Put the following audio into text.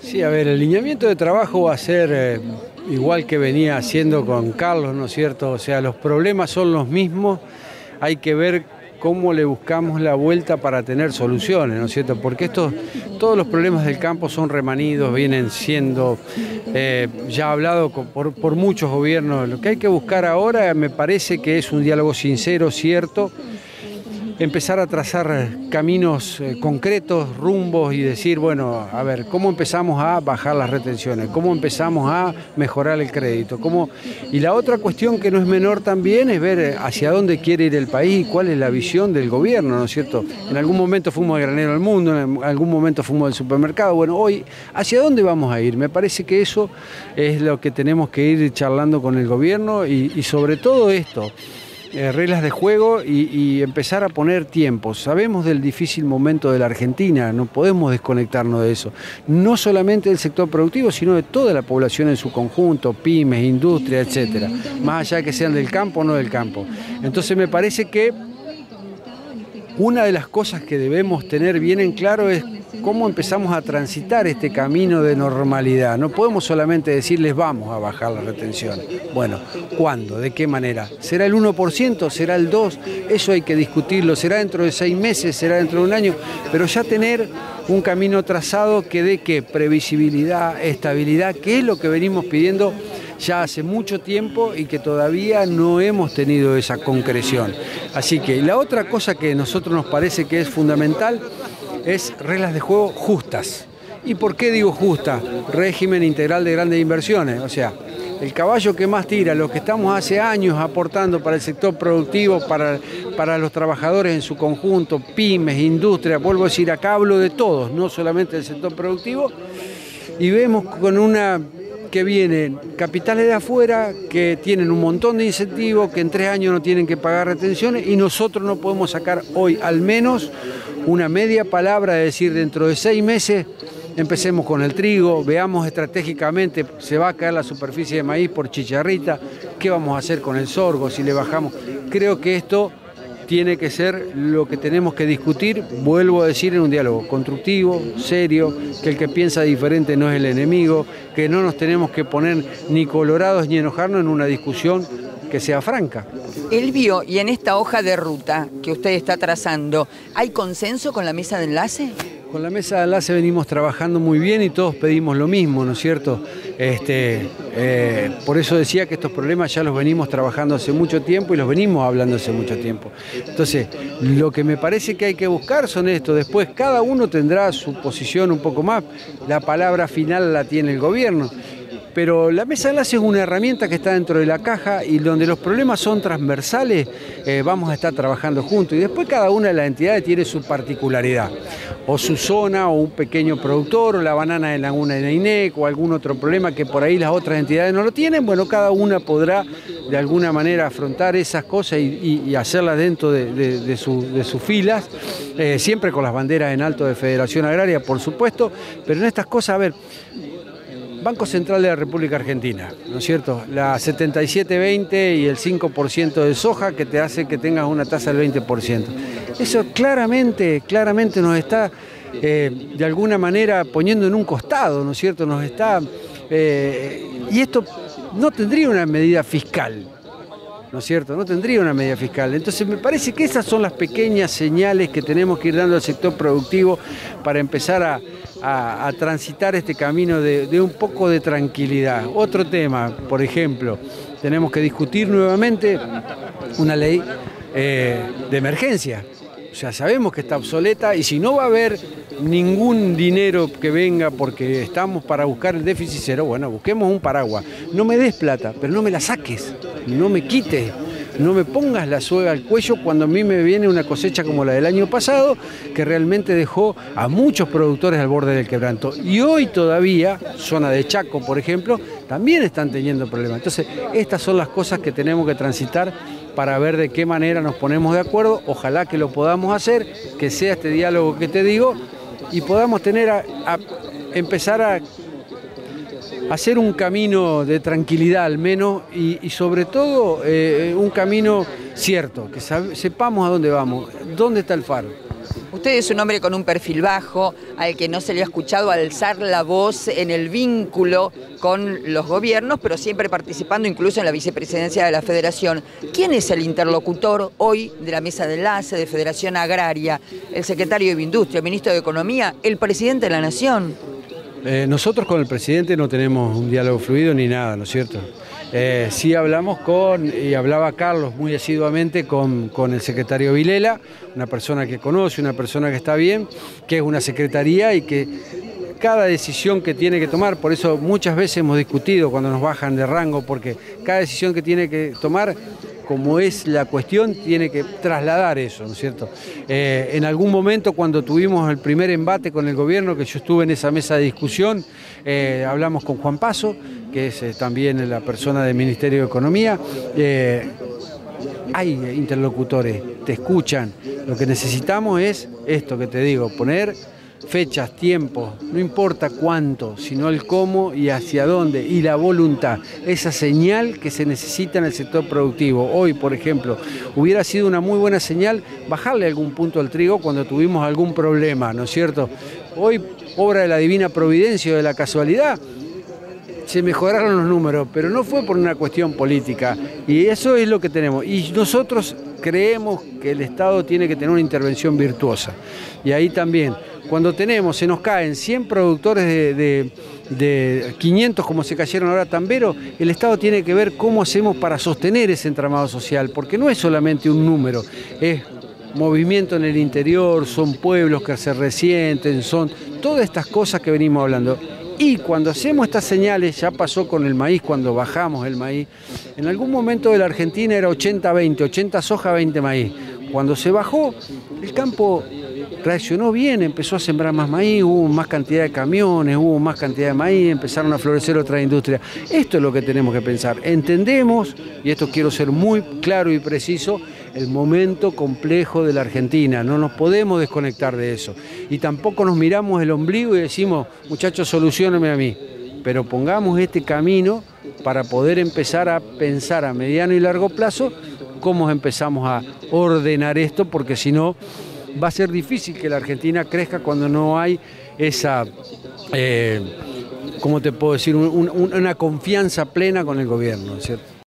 Sí, a ver, el lineamiento de trabajo va a ser igual que venía haciendo con Carlos, ¿no es cierto? O sea, los problemas son los mismos, hay que ver cómo le buscamos la vuelta para tener soluciones, ¿no es cierto? Porque todos los problemas del campo son remanidos, vienen siendo ya hablado por muchos gobiernos. Lo que hay que buscar ahora me parece que es un diálogo sincero, cierto, empezar a trazar caminos concretos, rumbos y decir, bueno, a ver, ¿cómo empezamos a bajar las retenciones? ¿Cómo empezamos a mejorar el crédito? Y la otra cuestión que no es menor también es ver hacia dónde quiere ir el país y cuál es la visión del gobierno, ¿no es cierto? En algún momento fuimos el granero del mundo, en algún momento fuimos el supermercado. Bueno, hoy, ¿hacia dónde vamos a ir? Me parece que eso es lo que tenemos que ir charlando con el gobierno y sobre todo esto. Reglas de juego y empezar a poner tiempos. Sabemos del difícil momento de la Argentina, no podemos desconectarnos de eso. No solamente del sector productivo, sino de toda la población en su conjunto, pymes, industria, etcétera. Más allá de que sean del campo o no del campo. Entonces me parece que una de las cosas que debemos tener bien en claro es cómo empezamos a transitar este camino de normalidad. No podemos solamente decirles vamos a bajar la retención. Bueno, ¿cuándo? ¿De qué manera? ¿Será el 1%? ¿Será el 2%? Eso hay que discutirlo. ¿Será dentro de 6 meses? ¿Será dentro de un año? Pero ya tener un camino trazado que dé ¿qué? Previsibilidad, estabilidad, que es lo que venimos pidiendo ya hace mucho tiempo y que todavía no hemos tenido esa concreción. Así que la otra cosa que a nosotros nos parece que es fundamental es reglas de juego justas. ¿Y por qué digo justas? Régimen integral de grandes inversiones. O sea, el caballo que más tira, los que estamos hace años aportando para el sector productivo, para los trabajadores en su conjunto, pymes, industria, vuelvo a decir, acá hablo de todos, no solamente del sector productivo, y vemos con una que vienen capitales de afuera, que tienen un montón de incentivos, que en 3 años no tienen que pagar retenciones y nosotros no podemos sacar hoy al menos una media palabra de decir dentro de 6 meses empecemos con el trigo, veamos estratégicamente, se va a caer la superficie de maíz por chicharrita, ¿qué vamos a hacer con el sorgo si le bajamos? Creo que esto tiene que ser lo que tenemos que discutir, vuelvo a decir, en un diálogo constructivo, serio, que el que piensa diferente no es el enemigo, que no nos tenemos que poner ni colorados ni enojarnos en una discusión que sea franca. Elvio, y en esta hoja de ruta que usted está trazando, ¿hay consenso con la mesa de enlace? Con la mesa de enlace venimos trabajando muy bien y todos pedimos lo mismo, ¿no es cierto? Por eso decía que estos problemas ya los venimos trabajando hace mucho tiempo y los venimos hablando hace mucho tiempo. Entonces, lo que me parece que hay que buscar son esto. Después cada uno tendrá su posición un poco más. La palabra final la tiene el gobierno. Pero la mesa de enlace es una herramienta que está dentro de la caja y donde los problemas son transversales, vamos a estar trabajando juntos. Y después cada una de las entidades tiene su particularidad, o su zona, o un pequeño productor, o la banana de Laguna de Nainec, o algún otro problema que por ahí las otras entidades no lo tienen. Bueno, cada una podrá de alguna manera afrontar esas cosas y hacerlas dentro de sus filas, siempre con las banderas en alto de Federación Agraria, por supuesto, pero en estas cosas, a ver, Banco Central de la República Argentina, ¿no es cierto? La 77-20 y el 5% de soja que te hace que tengas una tasa del 20%. Eso claramente nos está de alguna manera poniendo en un costado, ¿no es cierto? Nos está, y esto no tendría una medida fiscal, ¿no es cierto? No tendría una medida fiscal. Entonces me parece que esas son las pequeñas señales que tenemos que ir dando al sector productivo para empezar a transitar este camino de un poco de tranquilidad. Otro tema, por ejemplo, tenemos que discutir nuevamente una ley de emergencia. O sea, sabemos que está obsoleta y si no va a haber ningún dinero que venga porque estamos para buscar el déficit cero, bueno, busquemos un paraguas. No me des plata, pero no me la saques, no me quites. No me pongas la soga al cuello cuando a mí me viene una cosecha como la del año pasado, que realmente dejó a muchos productores al borde del quebranto. Y hoy todavía, zona de Chaco, por ejemplo, también están teniendo problemas. Entonces, estas son las cosas que tenemos que transitar para ver de qué manera nos ponemos de acuerdo. Ojalá que lo podamos hacer, que sea este diálogo que te digo, y podamos tener empezar a hacer un camino de tranquilidad al menos y sobre todo un camino cierto, que sepamos a dónde vamos, dónde está el faro. Usted es un hombre con un perfil bajo, al que no se le ha escuchado alzar la voz en el vínculo con los gobiernos, pero siempre participando incluso en la vicepresidencia de la Federación. ¿Quién es el interlocutor hoy de la mesa de enlace de Federación Agraria? ¿El secretario de Industria, el ministro de Economía, el presidente de la Nación? Nosotros con el presidente no tenemos un diálogo fluido ni nada, ¿no es cierto? Sí hablamos y hablaba Carlos muy asiduamente con el secretario Vilela, una persona que conoce, una persona que está bien, que es una secretaría y que cada decisión que tiene que tomar, por eso muchas veces hemos discutido cuando nos bajan de rango, porque cada decisión que tiene que tomar, como es la cuestión, tiene que trasladar eso, ¿no es cierto? En algún momento cuando tuvimos el primer embate con el gobierno, que yo estuve en esa mesa de discusión, hablamos con Juan Paso, que es también la persona del Ministerio de Economía. Hay interlocutores, te escuchan. Lo que necesitamos es esto que te digo, poner fechas, tiempos, no importa cuánto, sino el cómo y hacia dónde, y la voluntad, esa señal que se necesita en el sector productivo. Hoy, por ejemplo, hubiera sido una muy buena señal bajarle algún punto al trigo cuando tuvimos algún problema, ¿no es cierto? Hoy, obra de la divina providencia o de la casualidad, se mejoraron los números, pero no fue por una cuestión política, y eso es lo que tenemos. Y nosotros creemos que el Estado tiene que tener una intervención virtuosa, y ahí también, cuando se nos caen 100 productores de 500 como se cayeron ahora Tambero, el Estado tiene que ver cómo hacemos para sostener ese entramado social, porque no es solamente un número, es movimiento en el interior, son pueblos que se resienten, son todas estas cosas que venimos hablando. Y cuando hacemos estas señales, ya pasó con el maíz, cuando bajamos el maíz, en algún momento de la Argentina era 80-20, 80 soja, 20 maíz. Cuando se bajó, el campo reaccionó bien, empezó a sembrar más maíz, hubo más cantidad de camiones, hubo más cantidad de maíz, empezaron a florecer otras industrias. Esto es lo que tenemos que pensar. Entendemos, y esto quiero ser muy claro y preciso, el momento complejo de la Argentina, no nos podemos desconectar de eso. Y tampoco nos miramos el ombligo y decimos, muchachos, soluciónenme a mí. Pero pongamos este camino para poder empezar a pensar a mediano y largo plazo cómo empezamos a ordenar esto, porque si no va a ser difícil que la Argentina crezca cuando no hay esa, ¿cómo te puedo decir?, una confianza plena con el gobierno, ¿cierto?